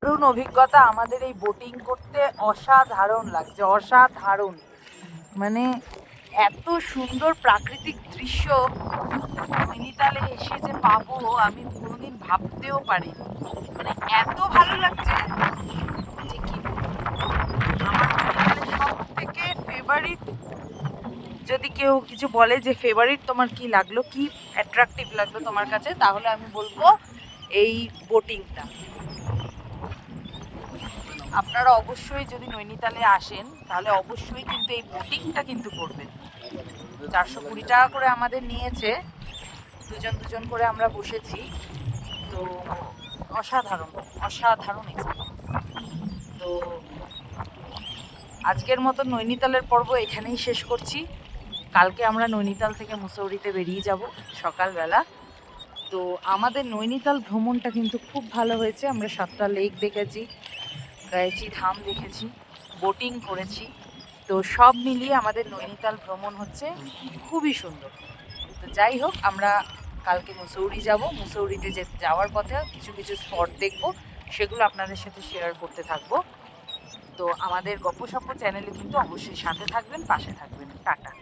দারুণ অভিজ্ঞতা। আমাদের এই বোটিং করতে অসাধারণ লাগছে, অসাধারণ। মানে এত সুন্দর প্রাকৃতিক দৃশ্য নৈনিতালে এসে যে পাবো আমি কোনোদিন ভাবতেও পারিনি। মানে এত ভালো লাগছে যে কি বলবো। আমার নৈনিতালের সব থেকে ফেভারিট, যদি কেউ কিছু বলে যে ফেভারিট তোমার কি লাগলো, কি অ্যাট্রাকটিভ লাগলো তোমার কাছে, তাহলে আমি বলবো এই বোটিংটা। আপনারা অবশ্যই যদি নৈনিতালে আসেন তাহলে অবশ্যই কিন্তু এই বোটিংটা কিন্তু করবেন। 420 টাকা করে আমাদের নিয়েছে, দুজন দুজন করে আমরা বসেছি। তো অসাধারণ, অসাধারণ এক্সপিরিয়েন্স। তো আজকের মতো নৈনিতালের পর্ব এখানেই শেষ করছি। কালকে আমরা নৈনিতাল থেকে মুসৌরিতে বেরিয়ে যাব সকালবেলা। তো আমাদের নৈনিতাল ভ্রমণটা কিন্তু খুব ভালো হয়েছে। আমরা 7টা লেক দেখেছি, গায়েচি ধাম দেখেছি, বোটিং করেছি। তো সব মিলিয়ে আমাদের নৈনিতাল ভ্রমণ হচ্ছে খুবই সুন্দর। তো যাই হোক, আমরা কালকে মুসৌরি যাব। মুসৌরিতে যাওয়ার পথে কিছু কিছু স্পট দেখব, সেগুলো আপনাদের সাথে শেয়ার করতে থাকবো। তো আমাদের গপ্পসপ্প চ্যানেলে কিন্তু অবশ্যই সাথে থাকবেন, পাশে থাকবেন। টাটা।